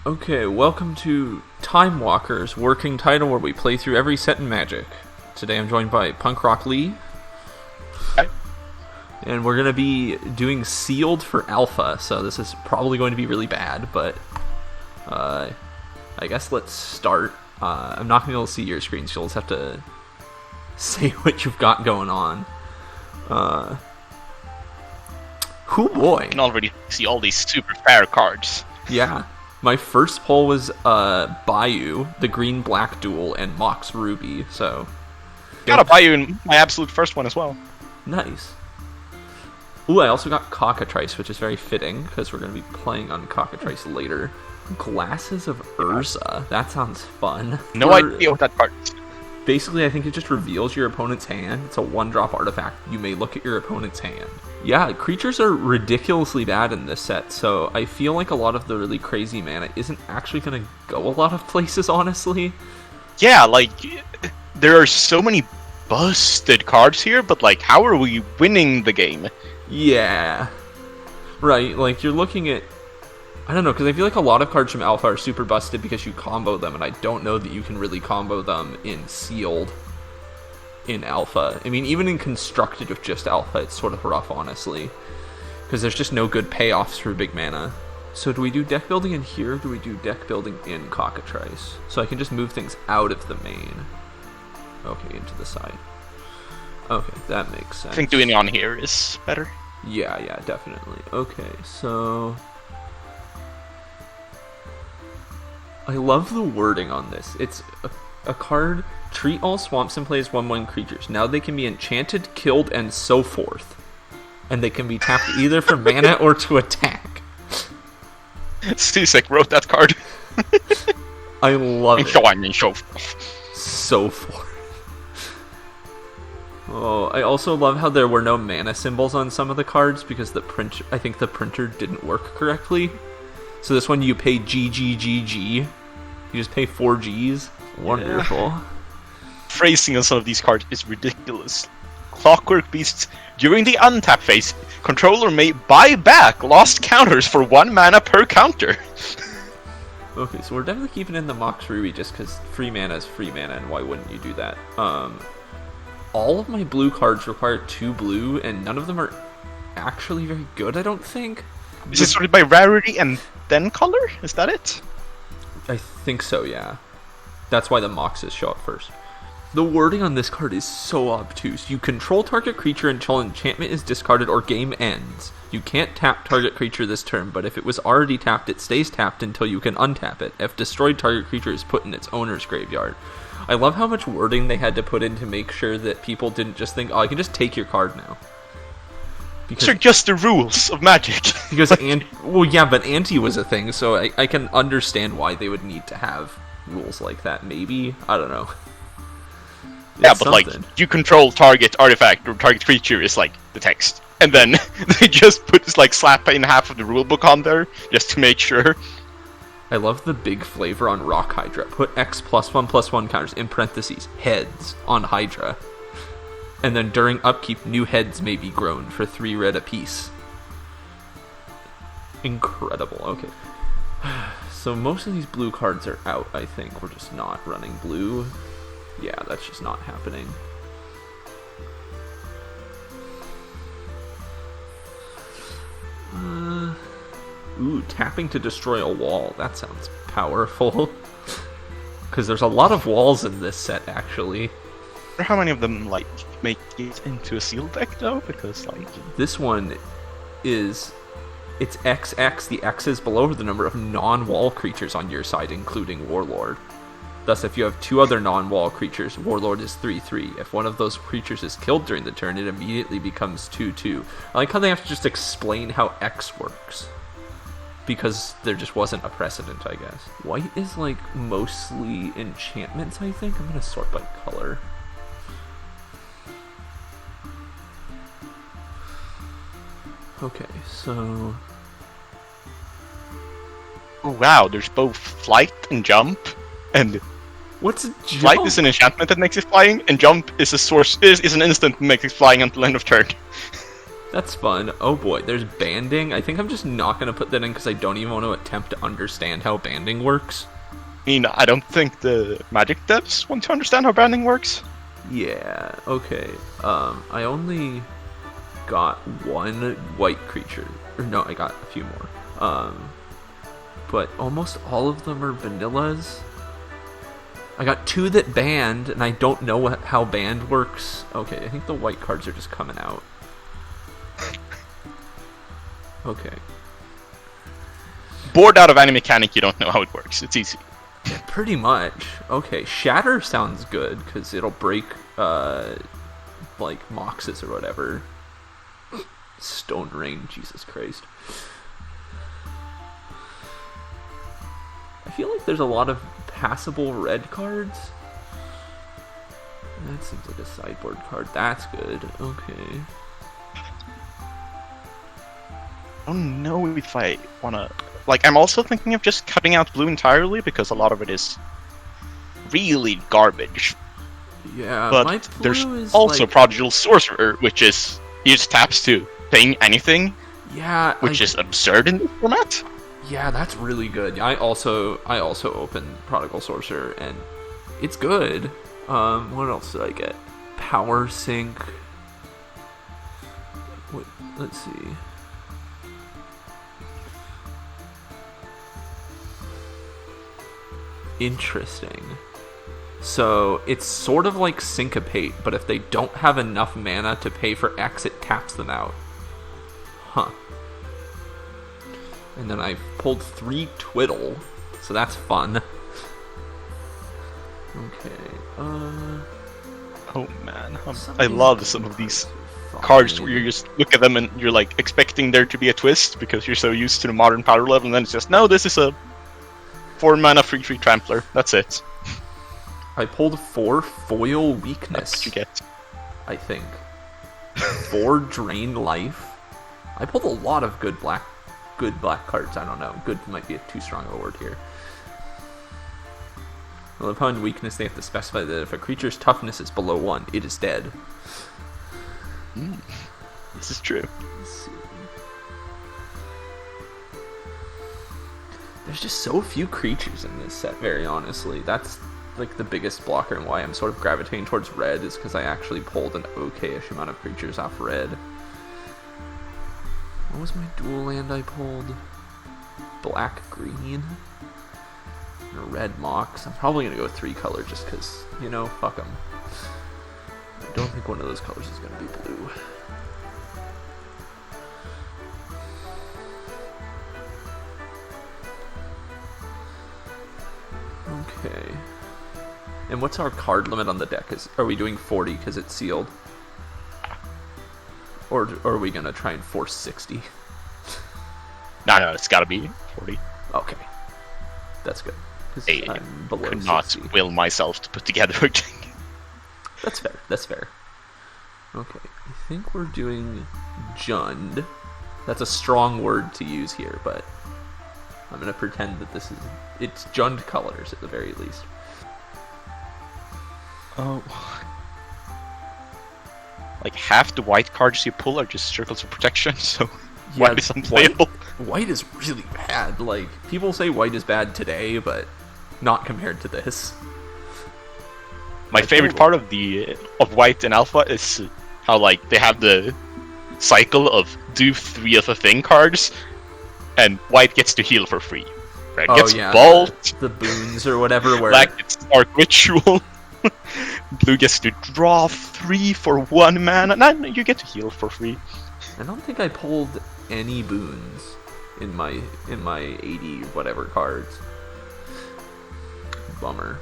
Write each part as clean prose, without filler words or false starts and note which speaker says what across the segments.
Speaker 1: Okay, welcome to Timewalkers, working title where we play through every set in Magic. Today I'm joined by Punkrocklee.
Speaker 2: Hi.
Speaker 1: And we're going to be doing Sealed for Alpha, so this is probably going to be really bad, but I guess let's start. I'm not going to be able to see your screen, so you'll just have to say what you've got going on. Oh boy.
Speaker 2: You can already see all these super rare cards.
Speaker 1: Yeah. My first pull was Bayou, the green-black duel, and Mox Ruby, so...
Speaker 2: Got a Bayou in my absolute first one as well.
Speaker 1: Nice. Ooh, I also got Cockatrice, which is very fitting, because we're going to be playing on Cockatrice later. Glasses of Urza. That sounds fun.
Speaker 2: No idea what that card is.
Speaker 1: Basically, I think it just reveals your opponent's hand. It's a one-drop artifact. You may look at your opponent's hand. Yeah, creatures are ridiculously bad in this set, so I feel like a lot of the really crazy mana isn't actually going to go a lot of places, honestly.
Speaker 2: Yeah, like, there are so many busted cards here, but like, how are we winning the game?
Speaker 1: Yeah. Right, like, you're looking at... I don't know, because I feel like a lot of cards from Alpha are super busted because you combo them, and I don't know that you can really combo them in Sealed in Alpha. I mean, even in Constructed with just Alpha, it's sort of rough, honestly. Because there's just no good payoffs for big mana. So do we do deck building in here, or do we do deck building in Cockatrice? So I can just move things out of the main. Okay, into the side. Okay, that makes sense.
Speaker 2: I think doing it on here is better.
Speaker 1: Yeah, definitely. Okay, so... I love the wording on this. It's a card, treat all swamps in play as 1/1 creatures. Now they can be enchanted, killed, and so forth. And they can be tapped either for mana or to attack.
Speaker 2: Stisek wrote that card.
Speaker 1: I love it.
Speaker 2: And so forth.
Speaker 1: So forth. Oh, I also love how there were no mana symbols on some of the cards because I think the printer didn't work correctly. So this one you pay GGGG. You just pay 4 Gs. Wonderful.
Speaker 2: Yeah. Phrasing on some of these cards is ridiculous. Clockwork Beasts. During the untap phase, controller may buy back lost counters for 1 mana per counter.
Speaker 1: Okay, so we're definitely keeping in the Mox Ruby just because free mana is free mana, and why wouldn't you do that? All of my blue cards require 2 blue, and none of them are actually very good, I don't think.
Speaker 2: Is it sorted by rarity and then color? Is that it?
Speaker 1: I think so, yeah. That's why the Moxes show up first. The wording on this card is so obtuse. You control target creature until enchantment is discarded or game ends. You can't tap target creature this turn, but if it was already tapped, it stays tapped until you can untap it. If destroyed, target creature is put in its owner's graveyard. I love how much wording they had to put in to make sure that people didn't just think, oh, I can just take your card now.
Speaker 2: These are just the rules of Magic.
Speaker 1: Because, well, yeah, but anti was a thing, so I can understand why they would need to have rules like that, maybe? I don't know.
Speaker 2: Yeah, but something. Like, you control target artifact or target creature is like the text. And then they just put this, like, slap in half of the rulebook on there, just to make sure.
Speaker 1: I love the big flavor on Rock Hydra. Put X +1/+1 counters, in parentheses, heads, on Hydra. And then during upkeep, new heads may be grown for 3 red apiece. Incredible, okay. So most of these blue cards are out, I think. We're just not running blue. Yeah, that's just not happening. Ooh, tapping to destroy a wall. That sounds powerful. Because there's a lot of walls in this set, actually.
Speaker 2: I wonder how many of them, like, make it into a sealed deck, though? Because, like...
Speaker 1: This one is... It's XX. The X is below the number of non-wall creatures on your side, including Warlord. Thus, if you have 2 other non-wall creatures, Warlord is 3/3. If one of those creatures is killed during the turn, it immediately becomes 2/2. I like how they have to just explain how X works. Because there just wasn't a precedent, I guess. White is, like, mostly enchantments, I think. I'm gonna sort by color. Okay, so...
Speaker 2: Oh, wow, there's both flight and jump, and...
Speaker 1: What's a jump?
Speaker 2: Flight is an enchantment that makes it flying, and jump is a source is an instant that makes it flying until end of turn.
Speaker 1: That's fun. Oh boy, there's banding. I think I'm just not going to put that in because I don't even want to attempt to understand how banding works.
Speaker 2: I mean, I don't think the Magic devs want to understand how banding works.
Speaker 1: Yeah, okay. I only got one white creature. Or no, I got a few more. But almost all of them are vanillas. I got 2 that banned, and I don't know how banned works. Okay, I think the white cards are just coming out. Okay.
Speaker 2: Bored out of any mechanic, you don't know how it works. It's easy.
Speaker 1: Yeah, pretty much. Okay, Shatter sounds good, because it'll break, like, Moxes or whatever. Stone Rain, Jesus Christ. I feel like there's a lot of passable red cards. That seems like a sideboard card. That's good. Okay.
Speaker 2: I don't know if I wanna... Like, I'm also thinking of just cutting out blue entirely, because a lot of it is really garbage.
Speaker 1: Yeah,
Speaker 2: but
Speaker 1: my
Speaker 2: there's
Speaker 1: blue is
Speaker 2: also
Speaker 1: like...
Speaker 2: Prodigal Sorcerer, which is... He just taps to ping anything,
Speaker 1: Yeah,
Speaker 2: which is absurd in this format.
Speaker 1: Yeah, that's really good. I also opened Prodigal Sorcerer, and it's good. What else did I get? Power Sync. Wait, let's see. Interesting. So it's sort of like Syncopate, but if they don't have enough mana to pay for X, it taps them out. Huh. And then I pulled 3 Twiddle, so that's fun. Okay,
Speaker 2: Oh man, I love some of these cards where you just look at them and you're like expecting there to be a twist because you're so used to the modern power level, and then it's just, no, this is a 4 mana 3/3 Trampler. That's it.
Speaker 1: I pulled 4 Foil Weakness.
Speaker 2: That's what you get.
Speaker 1: I think 4 Drain Life. I pulled a lot of good black cards. I don't know. Good might be too strong of a word here. Well, upon weakness, they have to specify that if a creature's toughness is below 1, it is dead.
Speaker 2: This is true.
Speaker 1: Let's see. There's just so few creatures in this set, very honestly. That's like the biggest blocker, and why I'm sort of gravitating towards red is because I actually pulled an okay-ish amount of creatures off red. What was my dual land I pulled? Black-green? And a red Mox. I'm probably going to go 3 color just because, you know, fuck them. I don't think one of those colors is going to be blue. Okay. And what's our card limit on the deck? Are we doing 40 because it's sealed? Or are we going to try and force 60?
Speaker 2: No, it's gotta be 40.
Speaker 1: Okay. That's good.
Speaker 2: I
Speaker 1: I'm below
Speaker 2: could
Speaker 1: 60.
Speaker 2: not will myself to put together a thing.
Speaker 1: That's fair. That's fair. Okay. I think we're doing Jund. That's a strong word to use here, but I'm going to pretend that it's Jund colors at the very least.
Speaker 2: Oh. Like half the white cards you pull are just circles of protection, so
Speaker 1: Yeah,
Speaker 2: white is unplayable.
Speaker 1: White is really bad. Like, people say white is bad today, but not compared to this.
Speaker 2: My favorite part of white and alpha is how like they have the cycle of do 3 of a thing cards, and white gets to heal for free. Red gets Bolt,
Speaker 1: the boons or whatever. Where
Speaker 2: black gets Dark Ritual, blue gets to draw 3 for 1 mana. No, you get to heal for free.
Speaker 1: I don't think I pulled any boons in my 80 whatever cards. Bummer.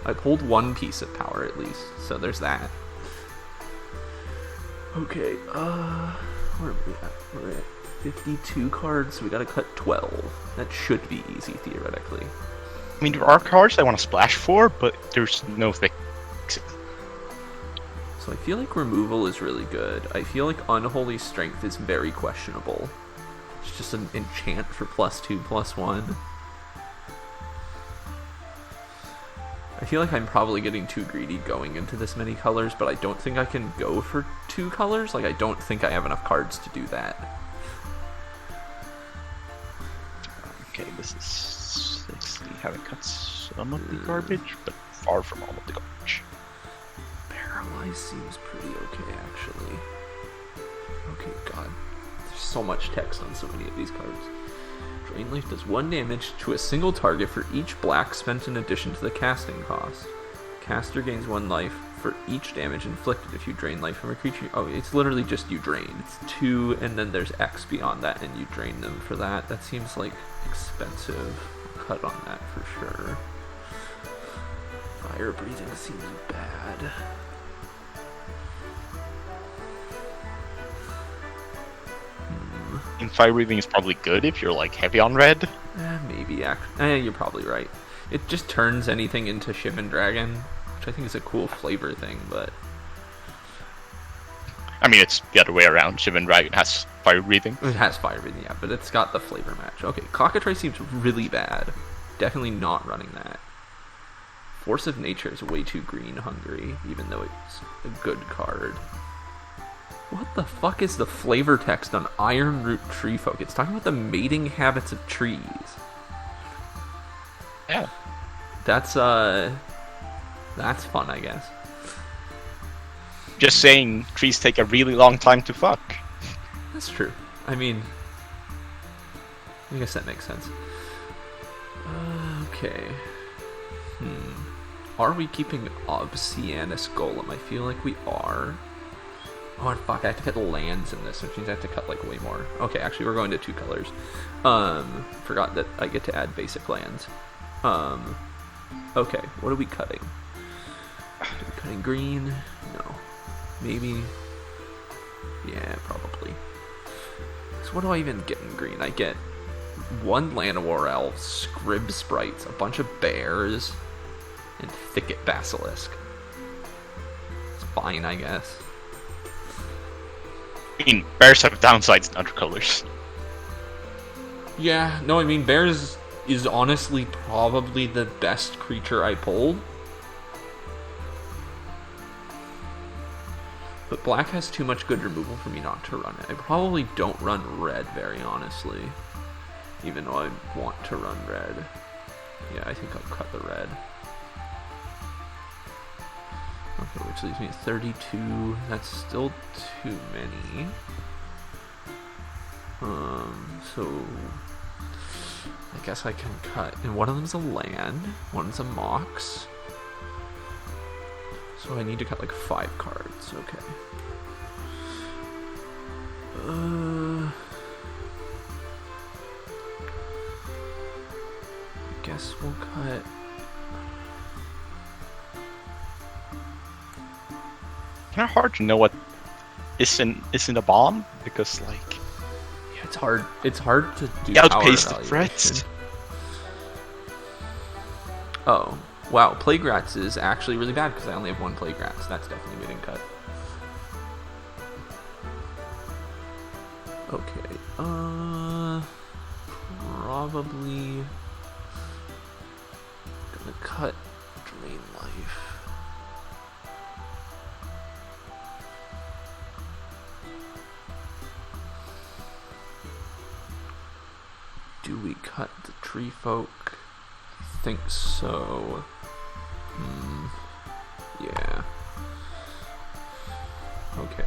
Speaker 1: I pulled 1 piece of power at least, so there's that. Okay, where are we at? We're at 52 cards, so we gotta cut 12. That should be easy, theoretically.
Speaker 2: I mean, there are cards I want to splash for, but there's no fix.
Speaker 1: So I feel like removal is really good. I feel like Unholy Strength is very questionable. It's just an enchant for +2/+1. I feel like I'm probably getting too greedy going into this many colors, but I don't think I can go for 2 colors. Like, I don't think I have enough cards to do that.
Speaker 2: Okay, this is... Let's see, having cut some of the garbage, but far from all of the garbage.
Speaker 1: Paralyze seems pretty okay, actually. Okay, god. There's so much text on so many of these cards. Drain Life does 1 damage to a single target for each black spent in addition to the casting cost. Caster gains 1 life for each damage inflicted if you drain life from a creature. Oh, it's literally just you drain. It's 2, and then there's X beyond that, and you drain them for that. That seems like expensive. I'll cut on that for sure. Fire breathing seems bad.
Speaker 2: And fire breathing is probably good if you're like heavy on red.
Speaker 1: Maybe. You're probably right. It just turns anything into Shivan Dragon, which I think is a cool flavor thing, but...
Speaker 2: I mean, it's the other way around. Shivan Dragon has fire breathing.
Speaker 1: It has fire breathing, yeah, but it's got the flavor match. Okay, Cockatrice seems really bad. Definitely not running that. Force of Nature is way too green hungry, even though it's a good card. What the fuck is the flavor text on Iron Root Tree Folk? It's talking about the mating habits of trees.
Speaker 2: Yeah.
Speaker 1: That's fun, I guess.
Speaker 2: Just saying, trees take a really long time to fuck.
Speaker 1: That's true. I mean, I guess that makes sense. Okay. Are we keeping Obsianus Golem? I feel like we are. Oh, fuck, I have to cut lands in this, which means I have to cut, like, way more. Okay, actually, we're going to 2 colors. Forgot that I get to add basic lands. Okay, what are we cutting? Are we cutting green? No. Maybe? Yeah, probably. So what do I even get in green? I get 1 Llanowar Elf, Scrib Sprites, a bunch of bears, and Thicket Basilisk. It's fine, I guess.
Speaker 2: I mean, bears have downsides in other colors.
Speaker 1: Yeah, no, I mean, bears is honestly probably the best creature I pulled. But black has too much good removal for me not to run it. I probably don't run red, very honestly. Even though I want to run red. Yeah, I think I'll cut the red. Okay, which leaves me at 32. That's still too many. So I guess I can cut. And one of them's a land, one's a Mox. So I need to cut like 5 cards. Okay. I guess we'll cut.
Speaker 2: Kind of hard to know what isn't a bomb because like
Speaker 1: Yeah, it's hard. It's hard to do.
Speaker 2: Outpace
Speaker 1: power
Speaker 2: the threats.
Speaker 1: Oh, wow. Plague Rats is actually really bad because I only have 1 Plague Rats. That's definitely getting cut. Okay. Probably gonna cut Drain Life. Do we cut the Tree Folk? I think so. Yeah. Okay.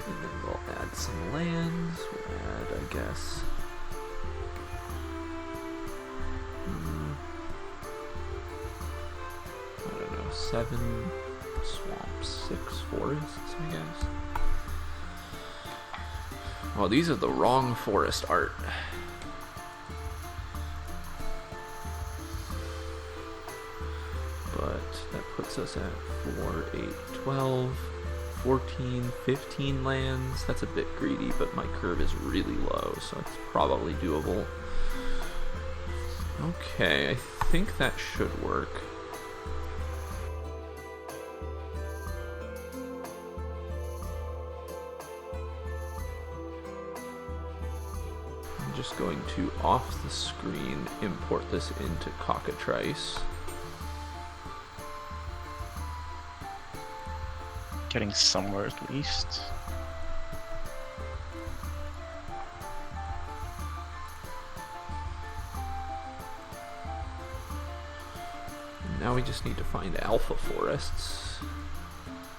Speaker 1: And then we'll add some lands. We'll add, I guess. I don't know, 7 swamps, 6 forests, I guess. Well, these are the wrong forest art. But that puts us at 4, 8, 12, 14, 15 lands. That's a bit greedy, but my curve is really low, so it's probably doable. Okay, I think that should work. I'm just going to, off the screen, import this into Cockatrice.
Speaker 2: Getting somewhere at least.
Speaker 1: Now we just need to find alpha forests.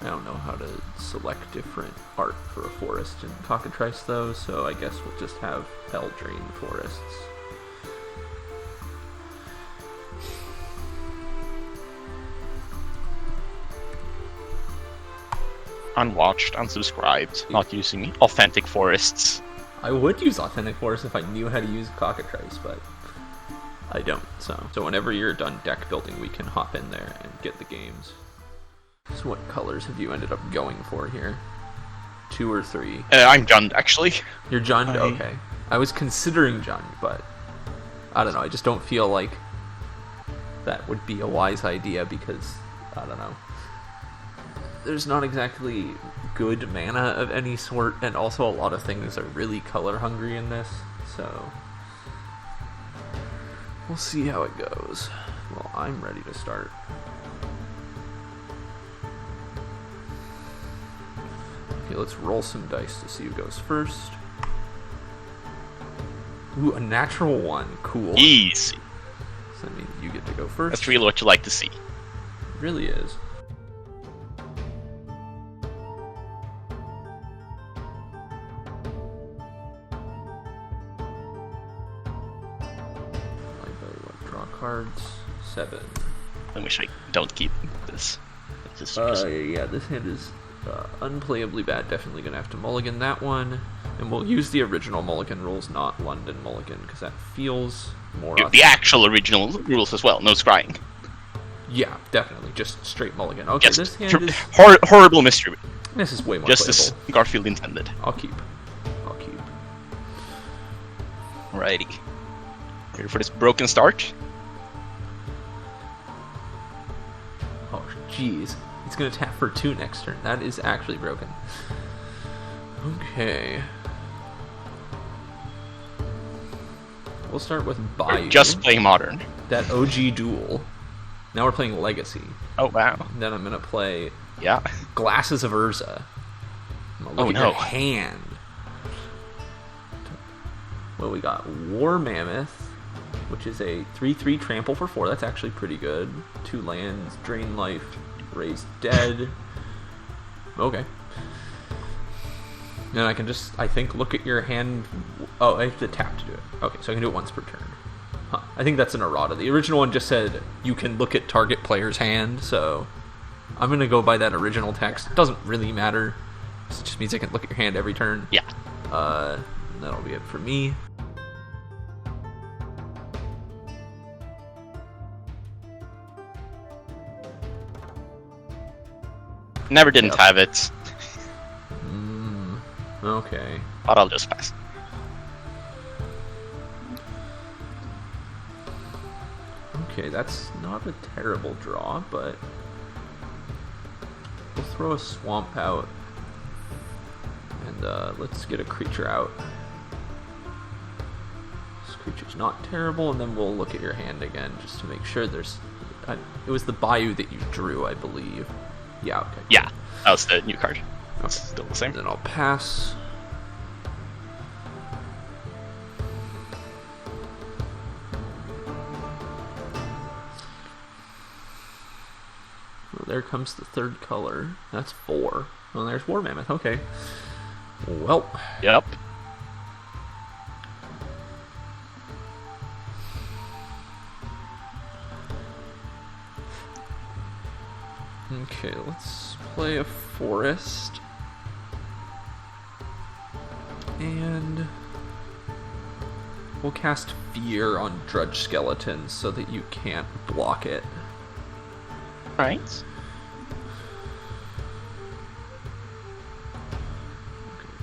Speaker 1: I don't know how to select different art for a forest in Cockatrice though, so I guess we'll just have Eldraine forests.
Speaker 2: Unwatched, unsubscribed, not using authentic forests.
Speaker 1: I would use authentic forests if I knew how to use Cockatrice, but I don't, so whenever you're done deck building, we can hop in there and get the games. So what colors have you ended up going for here? 2 or 3?
Speaker 2: I'm Jund, actually.
Speaker 1: You're Jund? Okay. I was considering Jund, but I don't know, I just don't feel like that would be a wise idea because, I don't know. There's not exactly good mana of any sort, and also a lot of things are really color hungry in this, so we'll see how it goes. Well, I'm ready to start. Okay, let's roll some dice to see who goes first. Ooh, a natural 1. Cool.
Speaker 2: Easy.
Speaker 1: So that means you get to go first.
Speaker 2: That's really what you like to see.
Speaker 1: It really is. Cards 7.
Speaker 2: I wish I don't keep this.
Speaker 1: Yeah, this hand is unplayably bad. Definitely gonna have to mulligan that one, and we'll use the original mulligan rules, not London mulligan, because that feels more.
Speaker 2: The actual original rules as well. No scrying.
Speaker 1: Yeah, definitely, just straight mulligan. Okay,
Speaker 2: just
Speaker 1: this hand is
Speaker 2: horrible mystery.
Speaker 1: This is way more
Speaker 2: just
Speaker 1: playable.
Speaker 2: As Garfield intended.
Speaker 1: I'll keep.
Speaker 2: Alrighty. Ready for this broken start?
Speaker 1: Oh, jeez. He's going to tap for 2 next turn. That is actually broken. Okay. We'll start with Bayou.
Speaker 2: We're just playing Modern.
Speaker 1: That OG duel. Now we're playing Legacy.
Speaker 2: Oh, wow.
Speaker 1: And then I'm going to play Glasses of Urza. Look at your hand. Well, we got War Mammoth, which is a 3/3 trample for 4. That's actually pretty good. 2 lands, drain life, raise dead. Okay. And I can just, I think, look at your hand. Oh, I have to tap to do it. Okay, so I can do it once per turn. Huh. I think that's an errata. The original one just said you can look at target player's hand, so I'm going to go by that original text. It doesn't really matter. It just means I can look at your hand every turn.
Speaker 2: Yeah.
Speaker 1: That'll be it for me.
Speaker 2: Never didn't have it.
Speaker 1: Okay.
Speaker 2: But I'll just pass.
Speaker 1: Okay, that's not a terrible draw, but we'll throw a swamp out. And let's get a creature out. This creature's not terrible, and then we'll look at your hand again just to make sure there's... it was the Bayou that you drew, I believe. Yeah, okay.
Speaker 2: Yeah, that was the new card. That's still the same.
Speaker 1: Then I'll pass. Well, there comes the 3rd color. That's 4. Well, there's War Mammoth. Okay. Well.
Speaker 2: Yep.
Speaker 1: Okay, let's play a forest. And we'll cast Fear on Drudge Skeletons so that you can't block it.
Speaker 2: Right.
Speaker 1: Okay,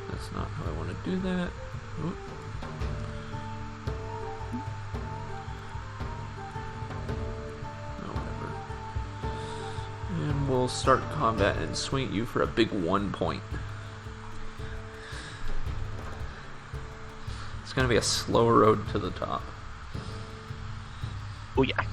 Speaker 1: that's not how I want to do that. will start combat and swing at you for a big 1 point. It's going to be a slow road to the top.
Speaker 2: Oh yeah.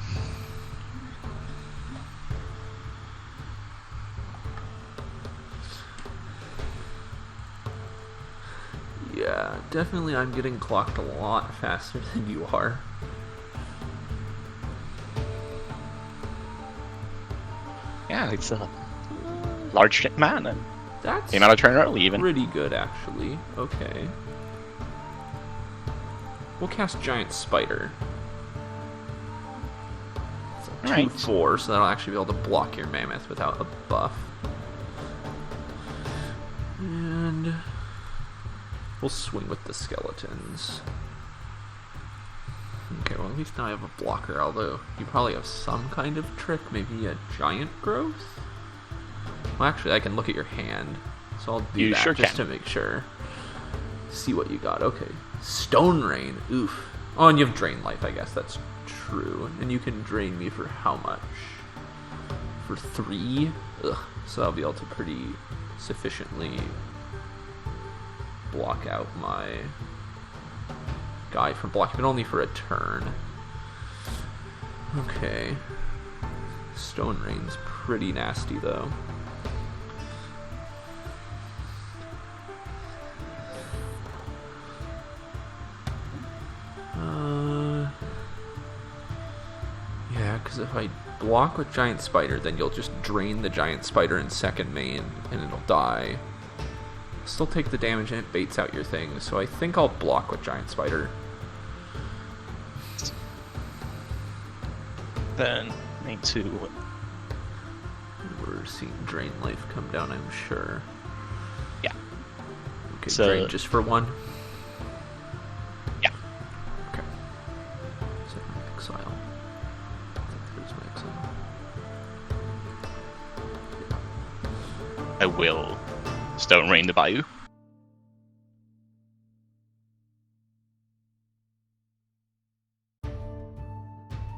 Speaker 1: Yeah, definitely I'm getting clocked a lot faster than you are.
Speaker 2: Yeah, it's a large man. And
Speaker 1: That's
Speaker 2: came out of turn early even.
Speaker 1: pretty good, actually. Okay. We'll cast Giant Spider. It's a 2/4, so that'll actually be able to block your Mammoth without a buff. And we'll swing with the skeletons. Okay, well at least now I have a blocker, although you probably have some kind of trick, maybe a giant growth? Well actually I can look at your hand, so I'll do that just to make sure. See what you got. Okay. Stone Rain, oof. Oh, and you have Drain Life, I guess that's true. And you can drain me for how much? For 3? Ugh. So I'll be able to pretty sufficiently block out my guy from blocking, but only for a turn. Okay. Stone Rain's pretty nasty, though. Yeah, because if I block with Giant Spider, then you'll just drain the Giant Spider in second main, and it'll die. Still take the damage and it baits out your thing, so I think I'll block with Giant Spider.
Speaker 2: Then need to.
Speaker 1: We're seeing Drain Life come down, I'm sure.
Speaker 2: Yeah.
Speaker 1: Okay,
Speaker 2: so,
Speaker 1: Drain just for 1?
Speaker 2: Yeah.
Speaker 1: Okay. Set my exile. There's my exile.
Speaker 2: I will Stone Rain the Bayou.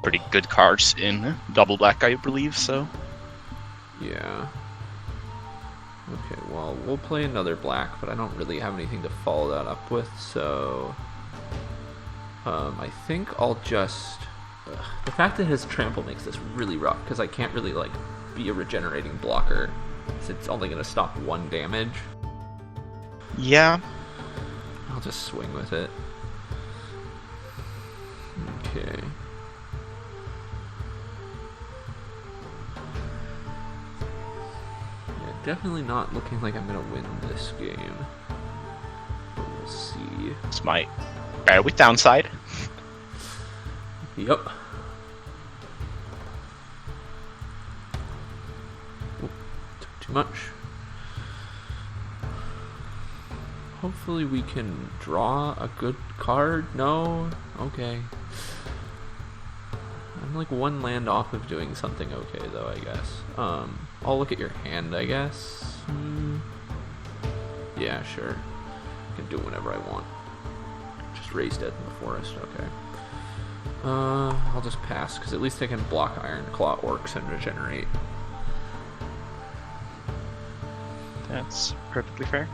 Speaker 2: Pretty good cards in double black, I believe, so.
Speaker 1: Yeah. Okay, well, we'll play another black, but I don't really have anything to follow that up with, so I think I'll just... the fact that his trample makes this really rough, because I can't really, like, be a regenerating blocker, so it's only going to stop 1 damage.
Speaker 2: Yeah.
Speaker 1: I'll just swing with it. Okay. Yeah, definitely not looking like I'm going to win this game. But we'll see.
Speaker 2: It's my bear with downside.
Speaker 1: Yep. Oop, took too much. Hopefully we can draw a good card. No? Okay. I'm like 1 land off of doing something okay though, I guess. I'll look at your hand, I guess. Yeah, sure. I can do it whenever I want. Just raise dead in the forest, okay. I'll just pass, because at least I can block Iron Claw Orcs and regenerate.
Speaker 2: That's perfectly fair.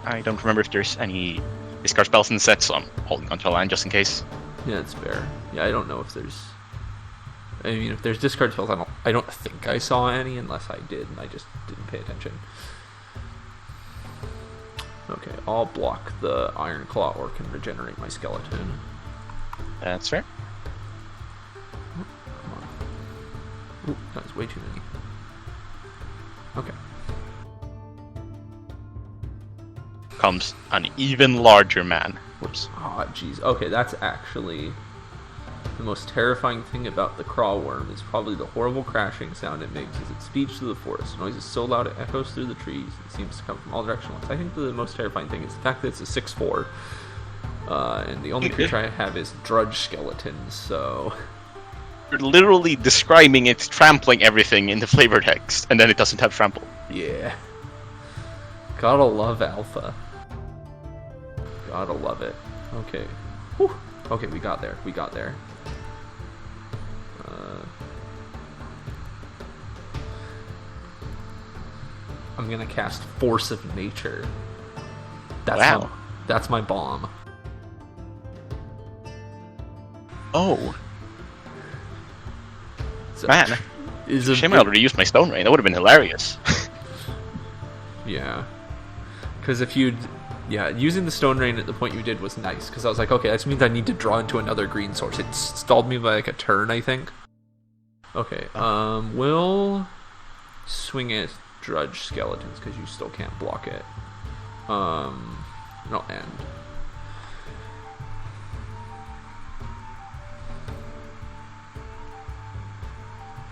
Speaker 2: I don't remember if there's any discard spells in the set, so I'm holding onto a land just in case.
Speaker 1: Yeah, it's fair. Yeah, I don't know if there's... I mean, if there's discard spells, I don't think I saw any, unless I did, and I just didn't pay attention. Okay, I'll block the Iron Claw Orc and regenerate my skeleton.
Speaker 2: That's fair.
Speaker 1: Oh, come on. Ooh, that was way too many. Okay.
Speaker 2: Comes an even larger man. Whoops.
Speaker 1: Ah, jeez. Okay, that's actually the most terrifying thing about the crawl worm is probably the horrible crashing sound it makes as it speeds through the forest. The noise is so loud it echoes through the trees. It seems to come from all directions. I think the most terrifying thing is the fact that it's a 6/4. And the only creature I have is Drudge Skeletons, so...
Speaker 2: You're literally describing it trampling everything in the flavor text, and then it doesn't have trample.
Speaker 1: Yeah. Gotta love Alpha. Gotta love it. Okay. Whew. Okay, we got there. We got there. I'm gonna cast Force of Nature.
Speaker 2: Wow.
Speaker 1: That's my bomb.
Speaker 2: Oh.
Speaker 1: So,
Speaker 2: Man.
Speaker 1: Is a
Speaker 2: Shame I already used my Stone Rain. That would have been hilarious.
Speaker 1: Yeah. Because if you'd... Yeah, using the Stone Rain at the point you did was nice. Because I was like, okay, that means I need to draw into another green source. It stalled me by like a turn, I think. Okay, we'll swing at Drudge Skeletons, because you still can't block it. No, end.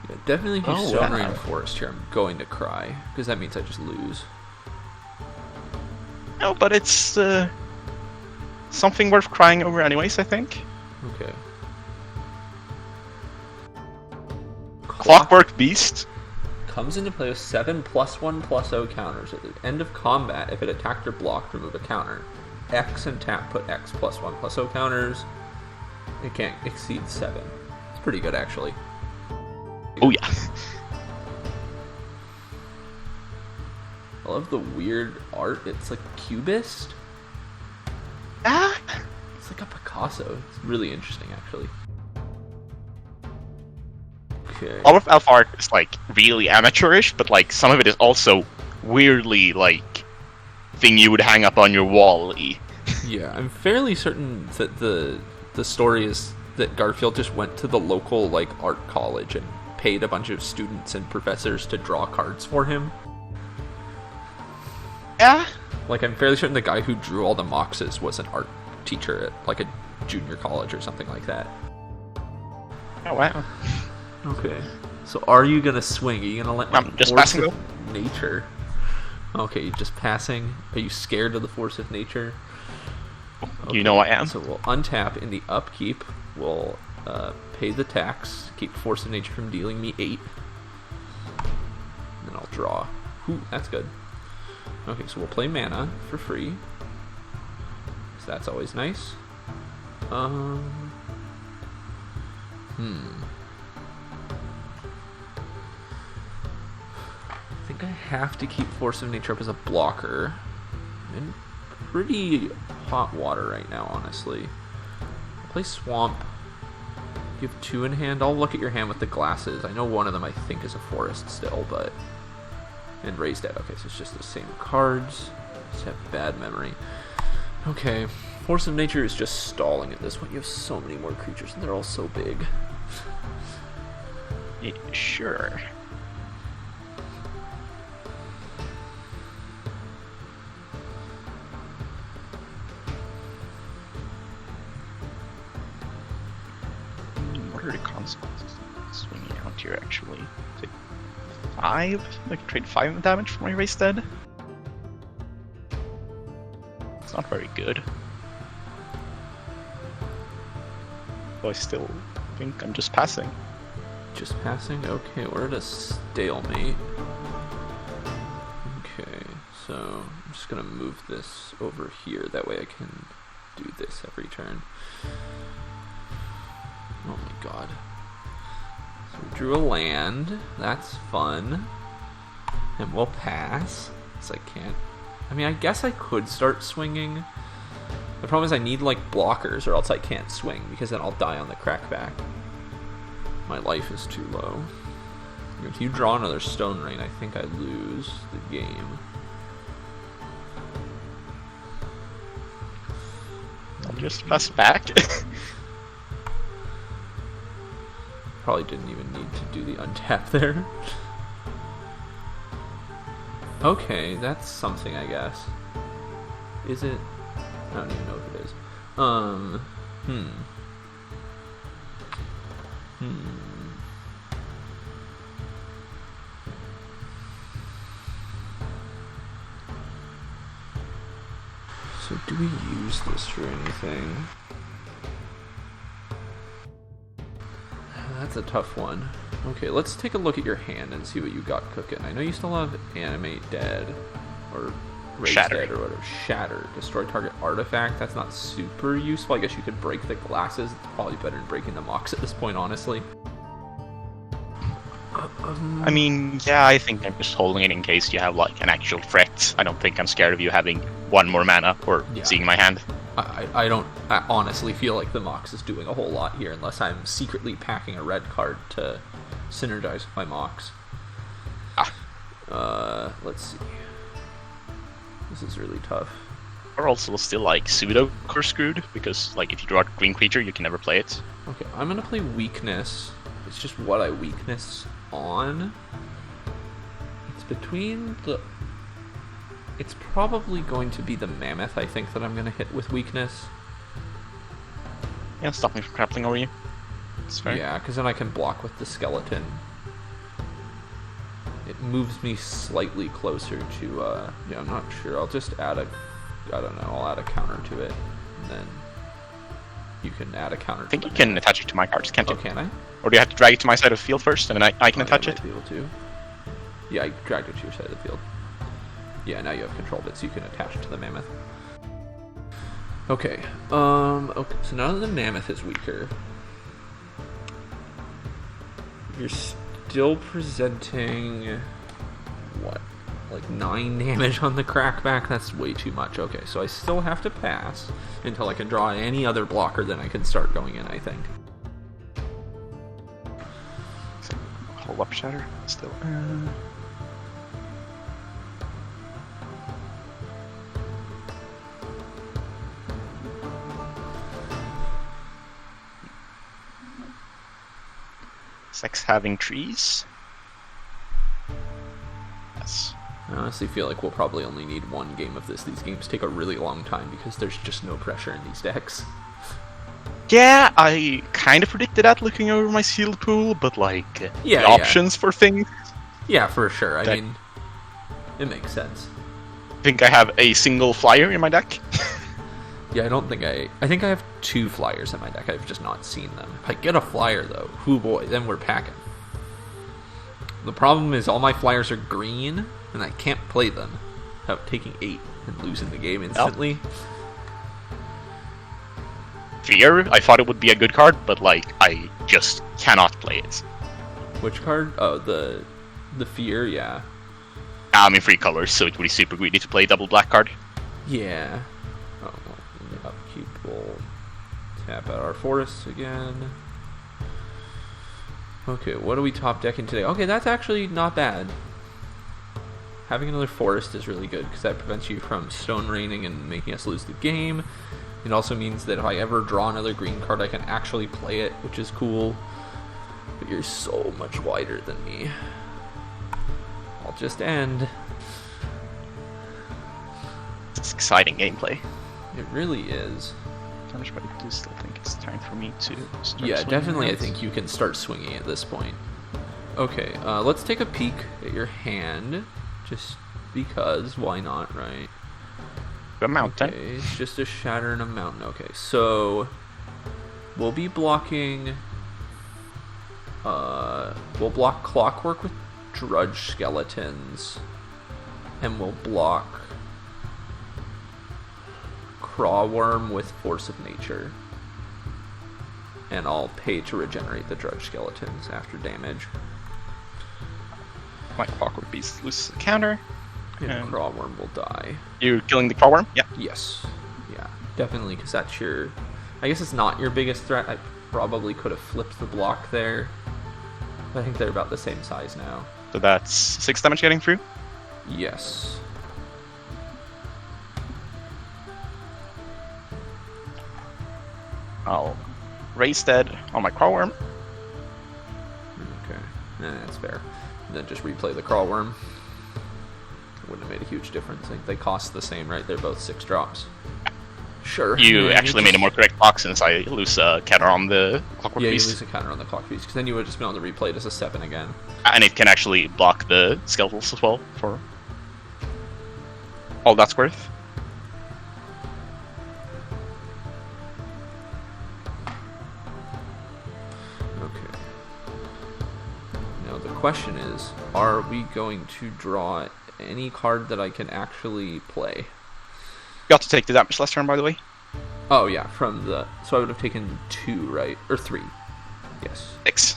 Speaker 1: Yeah, definitely if you Stone Rain Forest here, I'm going to cry, because that means I just lose.
Speaker 2: No, but it's something worth crying over anyways, I think.
Speaker 1: Okay.
Speaker 2: Clockwork Beast
Speaker 1: comes into play with 7+1/+0 counters. At the end of combat, if it attacked or blocked, remove a counter. X and tap, put X +1/+0 counters. It can't exceed 7. It's pretty good, actually.
Speaker 2: Oh yeah.
Speaker 1: I love the weird art. It's like Cubist.
Speaker 2: Ah.
Speaker 1: It's like a Picasso. It's really interesting, actually. Okay.
Speaker 2: All of Elf art is like really amateurish, but like some of it is also weirdly like thing you would hang up on your wall-y.
Speaker 1: Yeah, I'm fairly certain that the story is that Garfield just went to the local like art college and paid a bunch of students and professors to draw cards for him.
Speaker 2: Yeah.
Speaker 1: Like, I'm fairly certain the guy who drew all the Moxes was an art teacher at like a junior college or something like that.
Speaker 2: Oh wow.
Speaker 1: Okay. So are you gonna swing? Are you gonna let
Speaker 2: I'm just passing
Speaker 1: of nature? Okay, you're just passing. Are you scared of the Force of Nature? Okay.
Speaker 2: You know I am.
Speaker 1: So we'll untap in the upkeep. We'll pay the tax, keep Force of Nature from dealing me 8. And then I'll draw. Ooh, that's good. Okay, so we'll play mana for free. So that's always nice. I think I have to keep Force of Nature up as a blocker. I'm in pretty hot water right now, honestly. I'll play Swamp. You have 2 in hand. I'll look at your hand with the glasses. I know one of them I think is a forest still, but... And Raised Dead. Okay, so it's just the same cards. Just have bad memory. Okay. Force of Nature is just stalling at this point. You have so many more creatures, and they're all so big.
Speaker 2: Yeah, sure. What are the consequences of swinging out here, actually? Is it 5? Like, trade 5 damage for my Raised Dead? It's not very good. But I still think I'm just passing.
Speaker 1: Just passing? Okay, we're at a stalemate. Okay, so I'm just gonna move this over here. That way I can do this every turn. Oh my god. So we drew a land. That's fun. And we'll pass. Because I can't... I mean, I guess I could start swinging. The problem is I need, like, blockers, or else I can't swing, because then I'll die on the crackback. My life is too low. If you draw another Stone Rain, I think I lose the game.
Speaker 2: I'll just pass back.
Speaker 1: Probably didn't even need to do the untap there. Okay, that's something, I guess. Is it? I don't even know if it is. So do we use this for anything? That's a tough one. Okay, let's take a look at your hand and see what you got cooking. I know you still have Animate Dead, or Raise Dead, or whatever. Shatter. Destroy target artifact. That's not super useful. I guess you could break the glasses. It's probably better than breaking the Mox at this point, honestly.
Speaker 2: I mean, yeah, I think I'm just holding it in case you have like an actual threat. I don't think I'm scared of you having one more mana or seeing my hand.
Speaker 1: I don't honestly feel like the Mox is doing a whole lot here unless I'm secretly packing a red card to synergize with my Mox. Let's see. This is really tough.
Speaker 2: Or also still like pseudo screwed because like if you draw a green creature, you can never play it.
Speaker 1: Okay, I'm gonna play Weakness. It's just what I weakness on. It's between the. It's probably going to be the Mammoth, I think, that I'm gonna hit with Weakness.
Speaker 2: Yeah, stop me from grappling over you. That's fair.
Speaker 1: Yeah, because then I can block with the Skeleton. It moves me slightly closer to, yeah, I'm not sure. I'll just add a, I don't know, I'll add a counter to it, and then you can add a counter to it.
Speaker 2: I think you can attach it to my cards, can't you?
Speaker 1: Oh, can I?
Speaker 2: Or do you have to drag it to my side of the field first, and then I can attach it?
Speaker 1: Be able to. Yeah, I dragged it to your side of the field. Yeah, now you have control of it, so you can attach it to the Mammoth. Okay, okay, so now that the Mammoth is weaker, you're still presenting, what, like 9 damage on the crackback? That's way too much. Okay, so I still have to pass until I can draw any other blocker, then I can start going in, I think.
Speaker 2: Hold up, Shatter. Still. Sex having trees. Yes.
Speaker 1: I honestly feel like we'll probably only need 1 game of this. These games take a really long time because there's just no pressure in these decks.
Speaker 2: Yeah, I kind of predicted that looking over my sealed pool, but like
Speaker 1: Yeah,
Speaker 2: the options for things.
Speaker 1: Yeah, for sure. I mean, it makes sense.
Speaker 2: I think I have a single flyer in my deck.
Speaker 1: Yeah, I don't think I think I have 2 flyers in my deck. I've just not seen them. If I get a flyer though, hoo boy, then we're packing. The problem is all my flyers are green, and I can't play them without taking 8 and losing the game instantly.
Speaker 2: Fear, I thought it would be a good card, but like I just cannot play it.
Speaker 1: Which card? Oh, the Fear, yeah.
Speaker 2: I'm in 3 colors, so it would be super greedy to play a double black card.
Speaker 1: Yeah. Oh, well, in the upkeep, we'll tap out our forests again. Okay, what are we top decking today? Okay, that's actually not bad. Having another forest is really good because that prevents you from stone raining and making us lose the game. It also means that if I ever draw another green card, I can actually play it, which is cool. But you're so much wider than me. I'll just end.
Speaker 2: It's exciting gameplay.
Speaker 1: It really is.
Speaker 2: But I do still think it's time for me to start.
Speaker 1: Yeah, definitely.
Speaker 2: Around.
Speaker 1: I think you can start swinging at this point. Okay, let's take a peek at your hand, just because. Why not, right?
Speaker 2: A mountain.
Speaker 1: Okay, it's just a shatter and a mountain. Okay, so we'll be blocking. We'll block Clockwork with Drudge Skeletons, and we'll block Crawworm with Force of Nature. And I'll pay to regenerate the Drudge Skeletons after damage.
Speaker 2: My Clockwork Beast loses a counter.
Speaker 1: And Crawworm will die.
Speaker 2: You're killing the Crawworm? Yeah.
Speaker 1: Yes. Yeah, definitely, because that's your... I guess it's not your biggest threat. I probably could have flipped the block there. But I think they're about the same size now.
Speaker 2: So that's 6 damage getting through?
Speaker 1: Yes.
Speaker 2: I'll raise dead on my Crawworm.
Speaker 1: Okay. That's fair. And then just replay the Crawworm. Wouldn't have made a huge difference. Like, they cost the same, right? They're both 6 drops. Sure.
Speaker 2: You actually made a more correct block since I lose a counter on the Clockwork
Speaker 1: Yeah,
Speaker 2: Beast.
Speaker 1: you lose a counter on the Clock Beast, because then you would have just been able to replay it as a 7 again.
Speaker 2: And it can actually block the Skeletals as well for all that's worth.
Speaker 1: Okay. Now the question is, are we going to draw any card that I can actually play?
Speaker 2: You got to take the damage last turn, by the way.
Speaker 1: Oh yeah, from the... So I would have taken 2, right? Or 3. Yes.
Speaker 2: 6.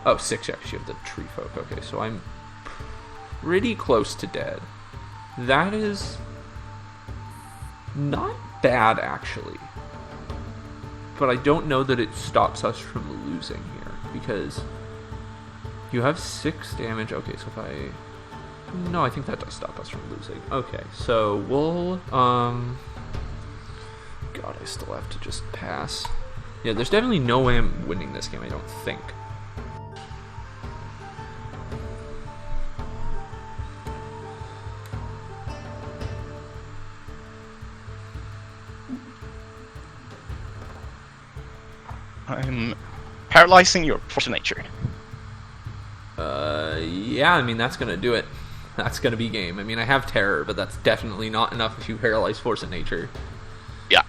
Speaker 1: Oh, 6, yeah, 'cause you have the tree folk. Okay, so I'm pretty close to dead. That is not bad, actually. But I don't know that it stops us from losing here, because you have 6 damage. Okay, so if I... No, I think that does stop us from losing. Okay, so we'll... God, I still have to just pass. Yeah, there's definitely no way I'm winning this game, I don't think.
Speaker 2: I'm paralyzing your force of nature.
Speaker 1: Yeah, I mean, that's gonna do it. That's gonna be game. I mean, I have terror, but that's definitely not enough if you paralyze force of nature.
Speaker 2: Yeah.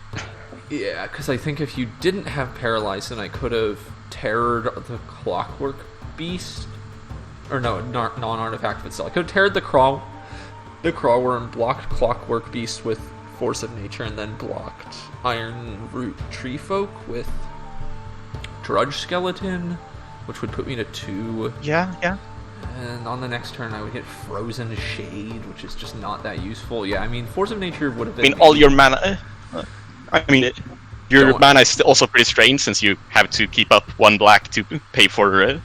Speaker 1: Yeah, because I think if you didn't have paralyze, then I could have terrored the clockwork beast. Or no, non-artifact, but still. I could have terrored the crawworm, blocked clockwork beast with force of nature, and then blocked iron root tree folk with drudge skeleton, which would put me to 2.
Speaker 2: Yeah.
Speaker 1: And on the next turn, I would hit Frozen Shade, which is just not that useful. Yeah, I mean, Force of Nature would have been...
Speaker 2: I mean, all your mana... your mana is also pretty strange, since you have to keep up 1 black to pay for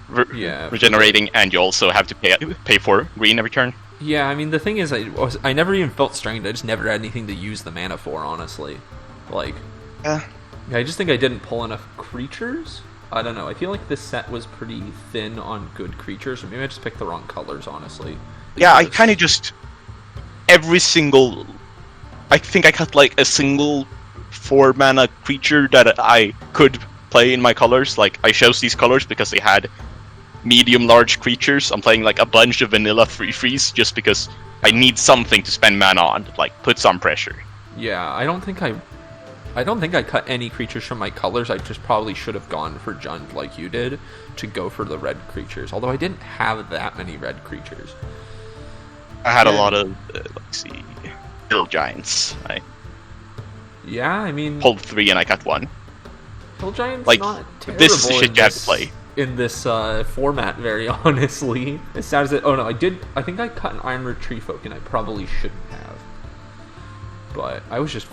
Speaker 2: regenerating, and you also have to pay for green every turn.
Speaker 1: Yeah, I mean, the thing is, I never even felt strained. I just never had anything to use the mana for, honestly. Like... I just think I didn't pull enough creatures. I don't know. I feel like this set was pretty thin on good creatures, or maybe I just picked the wrong colors, honestly.
Speaker 2: Yeah, I kind of just... Every single... I think I cut like a single 4-mana creature that I could play in my colors. Like, I chose these colors because they had medium-large creatures. I'm playing like a bunch of vanilla 3/3s just because I need something to spend mana on, like put some pressure.
Speaker 1: Yeah, I don't think I cut any creatures from my colors. I just probably should have gone for Jund like you did to go for the red creatures. Although I didn't have that many red creatures.
Speaker 2: I had a lot of, let's see, hill giants.
Speaker 1: Yeah, I mean...
Speaker 2: pulled 3 and I cut 1.
Speaker 1: Hill giants
Speaker 2: like,
Speaker 1: not terrible.
Speaker 2: This is the shit you have to play.
Speaker 1: In this format, very honestly. As sad as it... Oh no, I think I cut an Ironwood Tree Folk and I probably shouldn't have. But I was just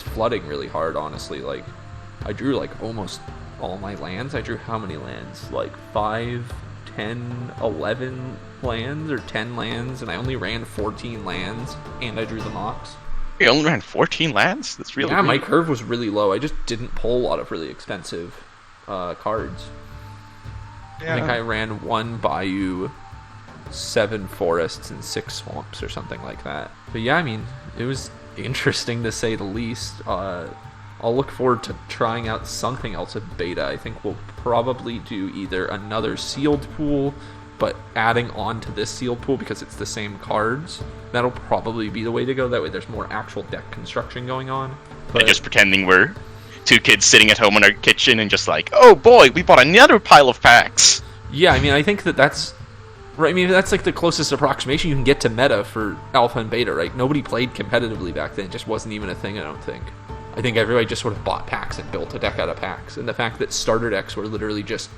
Speaker 1: flooding really hard, honestly. Like, I drew like almost all my lands. I drew how many lands? Like 5, 10, 11 lands or 10 lands, and I only ran 14 lands, and I drew the mocks.
Speaker 2: You only ran 14 lands? That's really
Speaker 1: my curve was really low. I just didn't pull a lot of really expensive cards. Yeah. I think I ran 1 Bayou, 7 forests, and 6 swamps or something like that. But yeah, I mean, it was interesting to say the least. I'll look forward to trying out something else at beta. I think we'll probably do either another sealed pool, but adding on to this sealed pool because it's the same cards. That'll probably be the way to go. That way there's more actual deck construction going on. But
Speaker 2: and just pretending we're 2 kids sitting at home in our kitchen and just like, oh boy, we bought another pile of packs.
Speaker 1: Yeah, I mean, I think that's... Right, I mean, that's like the closest approximation you can get to meta for alpha and beta, right? Nobody played competitively back then. It just wasn't even a thing, I don't think. I think everybody just sort of bought packs and built a deck out of packs. And the fact that starter decks were literally just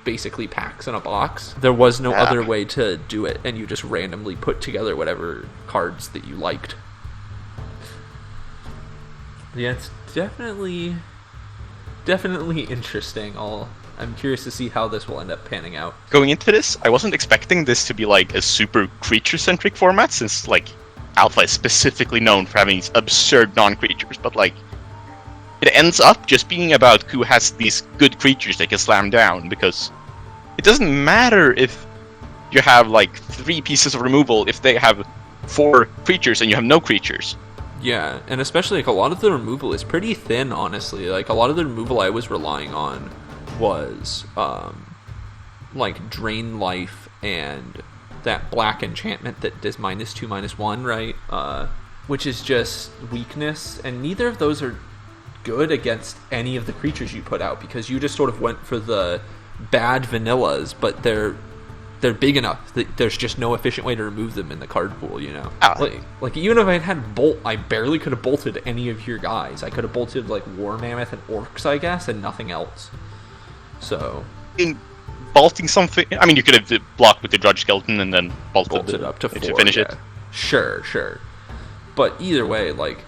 Speaker 1: basically packs in a box, there was no other way to do it, and you just randomly put together whatever cards that you liked. Yeah, it's definitely interesting. I'm curious to see how this will end up panning out.
Speaker 2: Going into this, I wasn't expecting this to be like a super creature-centric format, since like Alpha is specifically known for having these absurd non-creatures, but like it ends up just being about who has these good creatures they can slam down, because it doesn't matter if you have like 3 pieces of removal if they have 4 creatures and you have no creatures.
Speaker 1: Yeah, and especially like a lot of the removal is pretty thin, honestly. Like a lot of the removal I was relying on was like Drain Life and that black enchantment that does -2/-1, right? Which is just weakness, and neither of those are good against any of the creatures you put out, because you just sort of went for the bad vanillas, but they're big enough that there's just no efficient way to remove them in the card pool, you know? Like even if I had Bolt, I barely could have bolted any of your guys. I could have bolted like War Mammoth and Orcs, I guess, and nothing else. So
Speaker 2: in bolting something. I mean, you could have blocked with the Drudge Skeleton and then bolted
Speaker 1: it up to 4
Speaker 2: to finish it.
Speaker 1: Sure. But either way, like,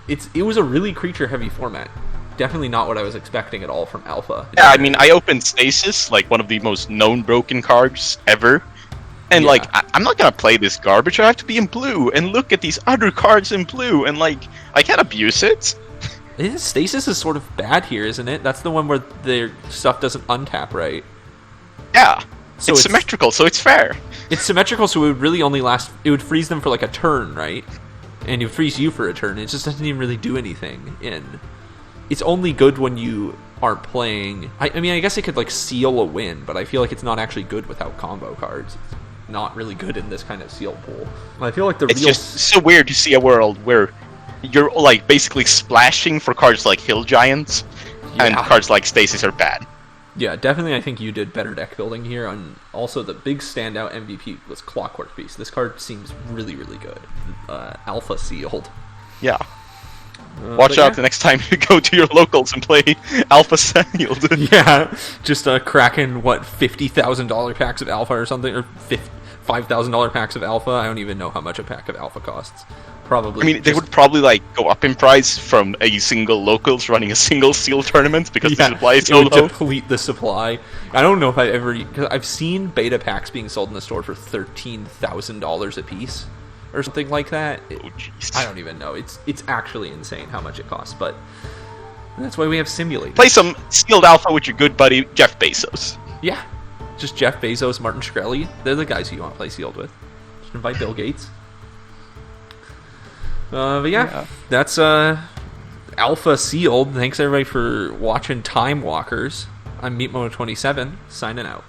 Speaker 1: it was a really creature-heavy format. Definitely not what I was expecting at all from Alpha.
Speaker 2: Yeah, I mean, I opened Stasis, like one of the most known broken cards ever. And, like, I'm not gonna play this garbage, I have to be in blue, and look at these other cards in blue, and, like, I can't abuse it.
Speaker 1: Stasis is sort of bad here, isn't it? That's the one where their stuff doesn't untap, right?
Speaker 2: Yeah. So it's symmetrical, so it's fair.
Speaker 1: It's symmetrical, so it would really only it would freeze them for, like, a turn, right? And it would freeze you for a turn, it just doesn't even really do anything It's only good when you aren't playing... I mean, I guess it could, like, seal a win, but I feel like it's not actually good without combo cards. It's not really good in this kind of seal pool. I feel like
Speaker 2: it's just so weird to see a world where you're, like, basically splashing for cards like Hill Giants, and cards like Stasis are bad.
Speaker 1: Yeah, definitely I think you did better deck building here, and also the big standout MVP was Clockwork Beast. This card seems really, really good. Alpha sealed.
Speaker 2: Yeah. Watch out the next time you go to your locals and play Alpha sealed.
Speaker 1: Yeah, just cracking, what, $50,000 packs of Alpha or something, or $5,000 packs of Alpha? I don't even know how much a pack of Alpha costs. Probably.
Speaker 2: I mean, they would probably, like, go up in price from a single locals running a single seal tournament because the supply is so low.
Speaker 1: It would deplete the supply. I don't know if because I've seen beta packs being sold in the store for $13,000 a piece or something like that. I don't even know. It's actually insane how much it costs, but that's why we have simulators.
Speaker 2: Play some sealed Alpha with your good buddy Jeff Bezos.
Speaker 1: Yeah, just Jeff Bezos, Martin Shkreli. They're the guys who you want to play sealed with. Just invite Bill Gates. But yeah, that's Alpha sealed. Thanks everybody for watching Timewalkers. I'm Meatmo27, signing out.